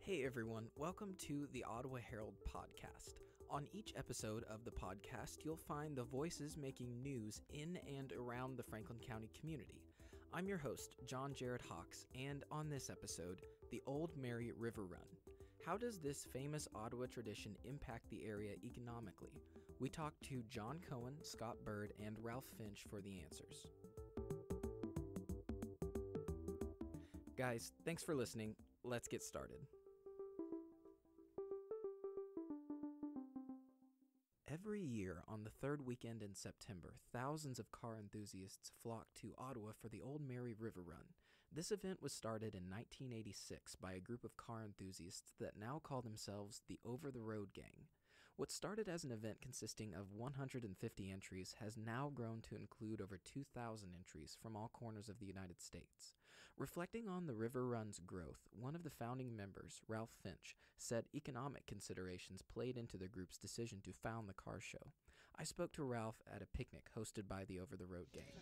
Hey everyone, welcome to the Ottawa Herald Podcast. On each episode of the podcast, you'll find the voices making news in and around the Franklin County community. I'm your host, John Jared Hawks, and on this episode, the Ol Marais River Run. How does this famous Ottawa tradition impact the area economically? We talked to John Coen, Scott Byrd, and Ralph Finch for the answers. Guys, thanks for listening. Let's get started. Every year, on the third weekend in September, thousands of car enthusiasts flock to Ottawa for the Ol Marais River Run. This event was started in 1986 by a group of car enthusiasts that now call themselves the Over the Road Gang. What started as an event consisting of 150 entries has now grown to include over 2,000 entries from all corners of the United States. Reflecting on the River Run's growth, one of the founding members, Ralph Finch, said economic considerations played into the group's decision to found the car show. I spoke to Ralph at a picnic hosted by the Over the Road Gang.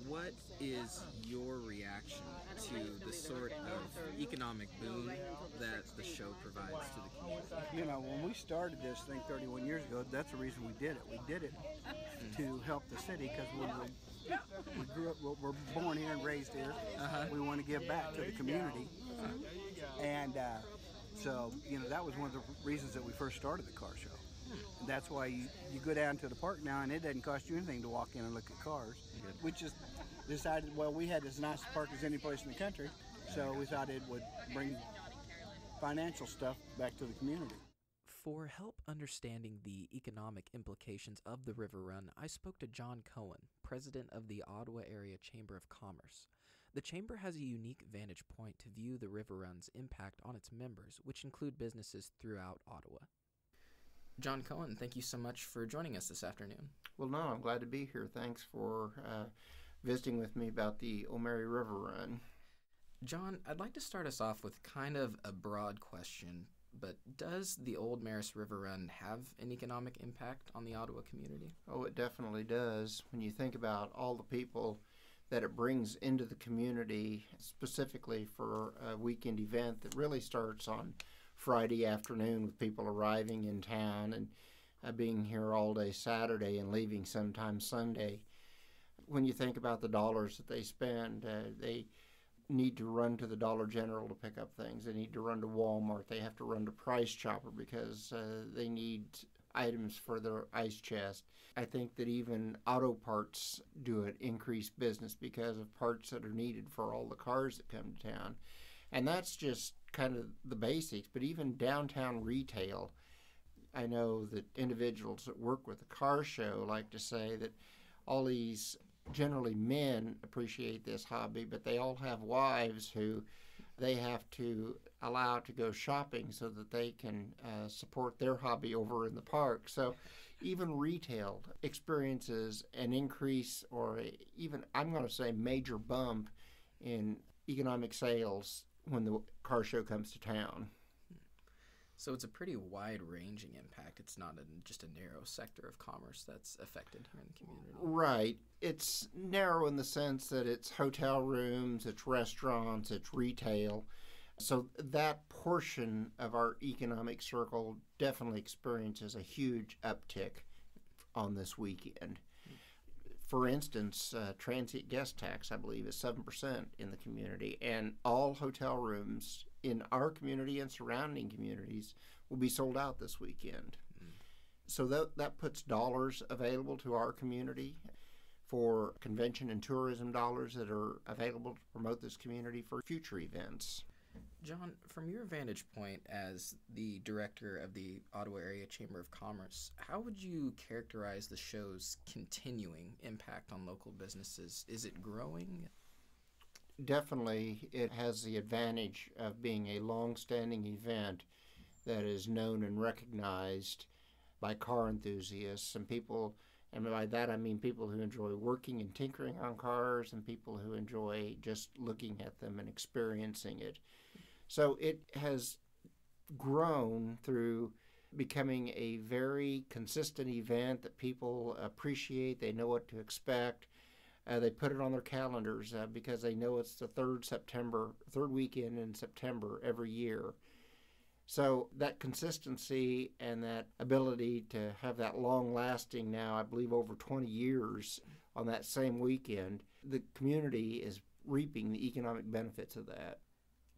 What is your reaction to the sort of economic boom that the show provides to the community? You know, when we started this thing 31 years ago, that's the reason we did it. We did it to help the city because we grew up, we're born here and raised here. We want to give back to the community. And so, you know, that was one of the reasons that we first started the car show. And that's why you go down to the park now, and it doesn't cost you anything to walk in and look at cars. We just decided, well, we had as nice a park as any place in the country, so we thought it would bring financial stuff back to the community. For help understanding the economic implications of the River Run, I spoke to John Cohen, president of the Ottawa Area Chamber of Commerce. The chamber has a unique vantage point to view the River Run's impact on its members, which include businesses throughout Ottawa. John Cohen, thank you so much for joining us this afternoon. Well, no, I'm glad to be here. Thanks for visiting with me about the Ol Marais River Run. John, I'd like to start us off with kind of a broad question, but does the Ol Marais River Run have an economic impact on the Ottawa community? Oh, it definitely does. When you think about all the people that it brings into the community, specifically for a weekend event that really starts on Friday afternoon with people arriving in town and being here all day Saturday and leaving sometime Sunday. When you think about the dollars that they spend, they need to run to the Dollar General to pick up things. They need to run to Walmart. They have to run to Price Chopper because they need items for their ice chest. I think that even auto parts do an increased business because of parts that are needed for all the cars that come to town. And that's just kind of the basics. But even downtown retail, I know that individuals that work with the car show like to say that all these generally men appreciate this hobby, but they all have wives who they have to allow to go shopping so that they can support their hobby over in the park. So even retail experiences an increase or even, I'm going to say, major bump in economic sales when the car show comes to town. So it's a pretty wide-ranging impact. It's not just a narrow sector of commerce that's affected here in the community. Right. It's narrow in the sense that it's hotel rooms, it's restaurants, it's retail. So that portion of our economic circle definitely experiences a huge uptick on this weekend. For instance, transient guest tax, I believe, is 7% in the community, and all hotel rooms in our community and surrounding communities will be sold out this weekend. So that puts dollars available to our community for convention and tourism dollars that are available to promote this community for future events. John, from your vantage point as the director of the Ottawa Area Chamber of Commerce, how would you characterize the show's continuing impact on local businesses? Is it growing? Definitely, it has the advantage of being a long-standing event that is known and recognized by car enthusiasts and people, and by that I mean people who enjoy working and tinkering on cars and people who enjoy just looking at them and experiencing it. So it has grown through becoming a very consistent event that people appreciate. They know what to expect. They put it on their calendars because they know it's the third weekend in September every year. So that consistency and that ability to have that long-lasting now, I believe over 20 years on that same weekend, the community is reaping the economic benefits of that.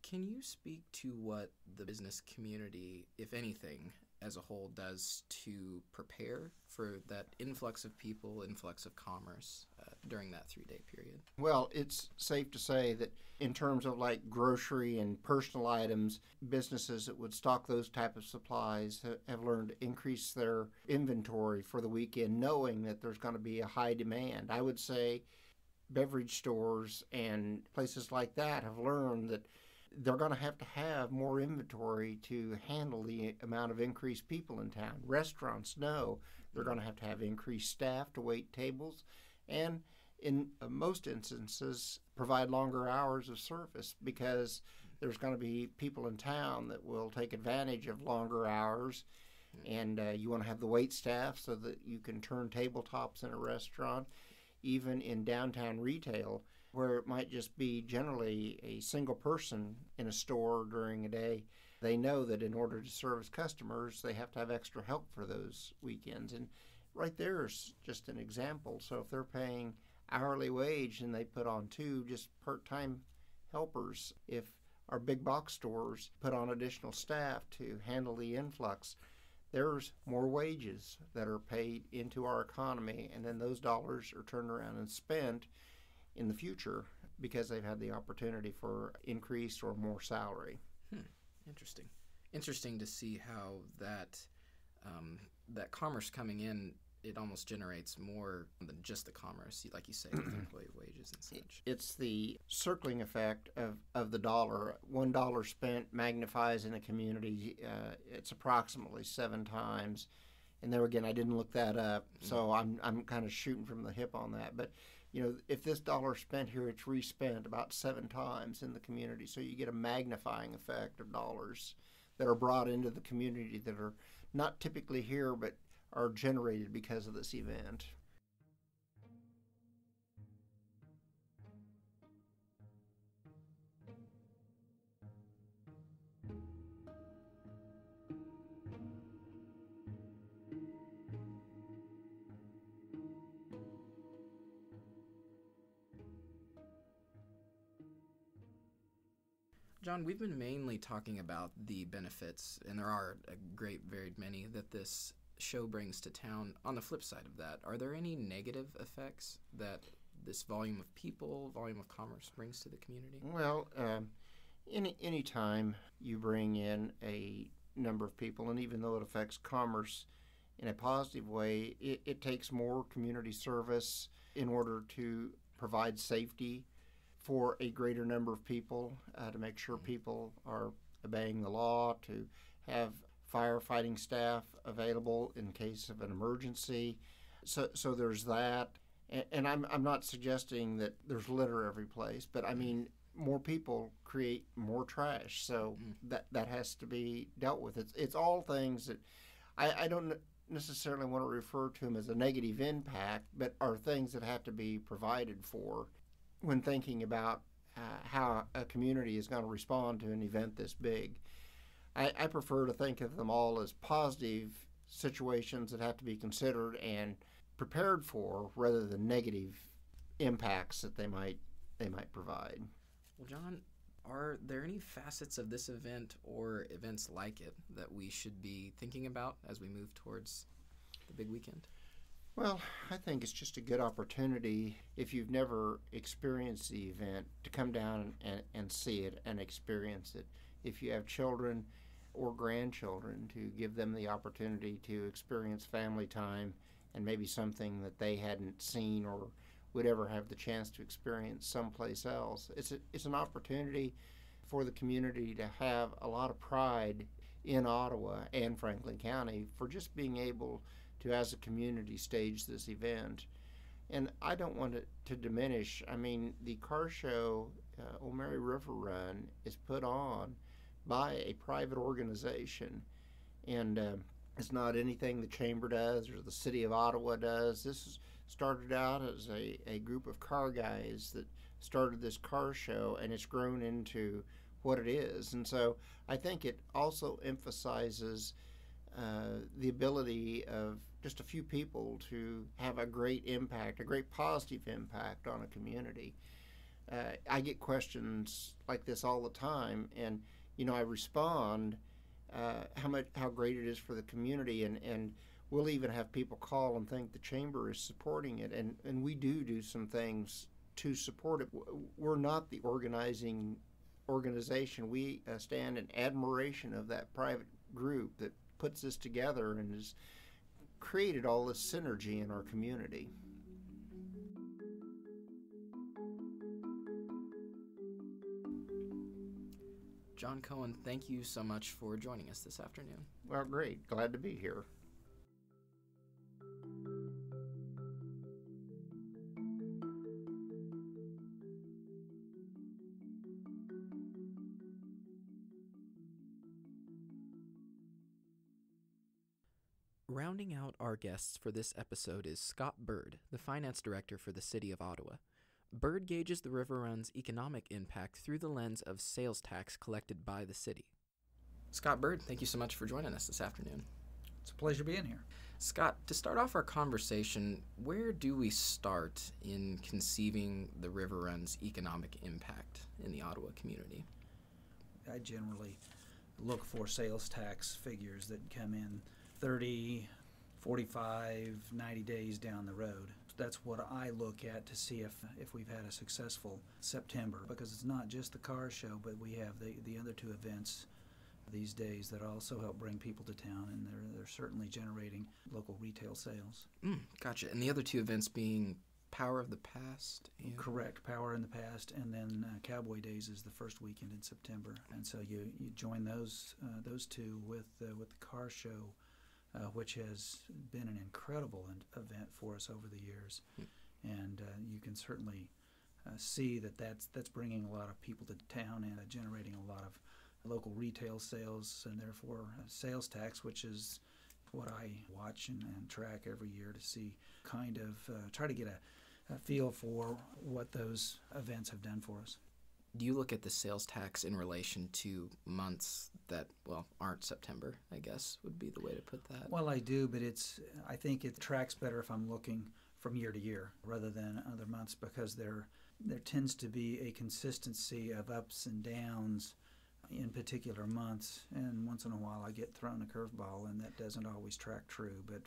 Can you speak to what the business community, if anything, as a whole does to prepare for that influx of people, influx of commerce during that 3-day period? Well, it's safe to say that in terms of like grocery and personal items, businesses that would stock those type of supplies have learned to increase their inventory for the weekend, knowing that there's going to be a high demand. I would say beverage stores and places like that have learned that they're going to have more inventory to handle the amount of increased people in town. Restaurants know they're going to have increased staff to wait tables, and in most instances provide longer hours of service because there's going to be people in town that will take advantage of longer hours, and you want to have the wait staff so that you can turn tabletops in a restaurant. Even in downtown retail, where it might just be generally a single person in a store during a day, they know that in order to service customers, they have to have extra help for those weekends. And right there is just an example. So if they're paying hourly wage and they put on 2 just part-time helpers, if our big box stores put on additional staff to handle the influx, there's more wages that are paid into our economy, and then those dollars are turned around and spent in the future because they've had the opportunity for increased or more salary. Interesting. Interesting to see how that that commerce coming in, it almost generates more than just the commerce, like you say, with employee wages and such. It's the circling effect of the dollar. $1 spent magnifies in a community. It's approximately 7 times. And there again, I didn't look that up, so I'm kind of shooting from the hip on that. But you know, if this dollar spent here, it's respent about 7 times in the community. So you get a magnifying effect of dollars that are brought into the community that are not typically here, but are generated because of this event. John, we've been mainly talking about the benefits, and there are a great varied many that this show brings to town. On the flip side of that, are there any negative effects that this volume of people, volume of commerce brings to the community? Well, any time you bring in a number of people, and even though it affects commerce in a positive way, it takes more community service in order to provide safety for a greater number of people, to make sure people are obeying the law, to have firefighting staff available in case of an emergency. So there's that. And I'm not suggesting that there's litter every place, but I mean, more people create more trash. So that has to be dealt with. It's all things that I don't necessarily want to refer to them as a negative impact, but are things that have to be provided for when thinking about how a community is going to respond to an event this big. I prefer to think of them all as positive situations that have to be considered and prepared for, rather than negative impacts that they might provide. Well, John, are there any facets of this event or events like it that we should be thinking about as we move towards the big weekend? Well, I think it's just a good opportunity, if you've never experienced the event, to come down and see it and experience it. If you have children or grandchildren, to give them the opportunity to experience family time and maybe something that they hadn't seen or would ever have the chance to experience someplace else. It's an opportunity for the community to have a lot of pride in Ottawa and Franklin County for just being able to, as a community, stage this event. And I don't want it to diminish. I mean, the car show, Ol Marais River Run, is put on by a private organization. And it's not anything the Chamber does or the City of Ottawa does. This started out as a group of car guys that started this car show, and it's grown into what it is. And so I think it also emphasizes the ability of just a few people to have a great impact, a great positive impact on a community. I get questions like this all the time, and I respond how great it is for the community, and we'll even have people call and think the chamber is supporting it, and we do some things to support it. We're not the organization. We stand in admiration of that private group that puts this together and has created all this synergy in our community. John Cohen, thank you so much for joining us this afternoon. Well, great. Glad to be here. Rounding out our guests for this episode is Scott Byrd, the finance director for the City of Ottawa. Byrd gauges the River Run's economic impact through the lens of sales tax collected by the city. Scott Byrd, thank you so much for joining us this afternoon. It's a pleasure being here. Scott, to start off our conversation, where do we start in conceiving the River Run's economic impact in the Ottawa community? I generally look for sales tax figures that come in 30, 45, 90 days down the road. That's what I look at to see if we've had a successful September, because it's not just the car show, but we have the other two events these days that also help bring people to town, and they're certainly generating local retail sales. Gotcha. And the other two events being Power of the Past? And... Correct. Power in the Past, and then Cowboy Days is the first weekend in September. And so you join those two with the car show, which has been an incredible event for us over the years. And you can certainly see that's bringing a lot of people to town and generating a lot of local retail sales, and therefore sales tax, which is what I watch and track every year to see, kind of try to get a feel for what those events have done for us. Do you look at the sales tax in relation to months that, aren't September, I guess, would be the way to put that? Well, I do, but I think it tracks better if I'm looking from year to year rather than other months, because there tends to be a consistency of ups and downs in particular months, and once in a while I get thrown a curveball, and that doesn't always track true, but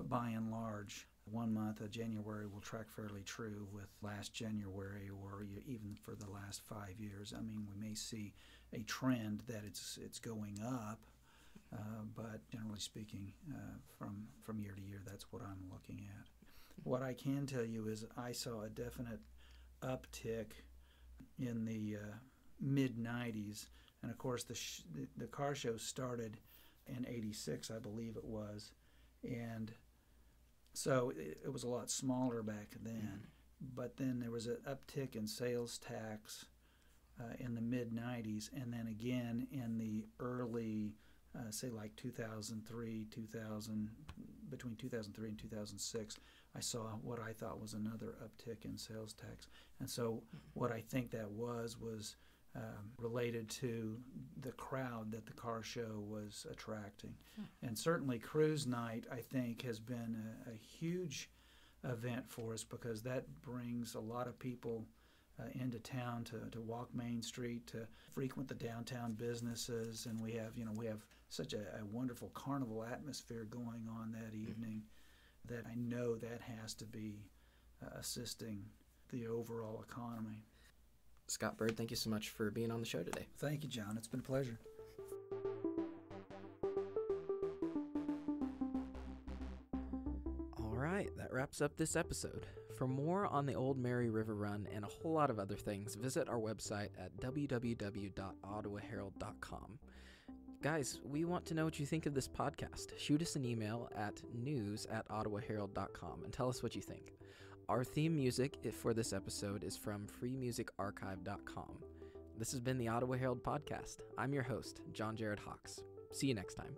by and large, one month of January will track fairly true with last January, or even for the last 5 years. I mean, we may see a trend that it's going up, but generally speaking, from year to year, that's what I'm looking at. What I can tell you is I saw a definite uptick in the mid-'90s, and of course the car show started in '86, I believe it was, and so it was a lot smaller back then. But then there was an uptick in sales tax in the mid-'90s, and then again in the early, say like 2003, between 2003 and 2006, I saw what I thought was another uptick in sales tax. And so what I think that was related to the crowd that the car show was attracting. And certainly Cruise Night, I think, has been a huge event for us, because that brings a lot of people into town to walk Main Street, to frequent the downtown businesses, and we have such a wonderful carnival atmosphere going on that evening that I know that has to be assisting the overall economy. Scott Byrd, thank you so much for being on the show today. Thank you, John. It's been a pleasure. All right, that wraps up this episode. For more on the Ol Marais River Run and a whole lot of other things, visit our website at www.ottawaherald.com. Guys, we want to know what you think of this podcast. Shoot us an email at news@ottawaherald.com and tell us what you think. Our theme music for this episode is from freemusicarchive.com. This has been the Ottawa Herald Podcast. I'm your host, John Jared Hawks. See you next time.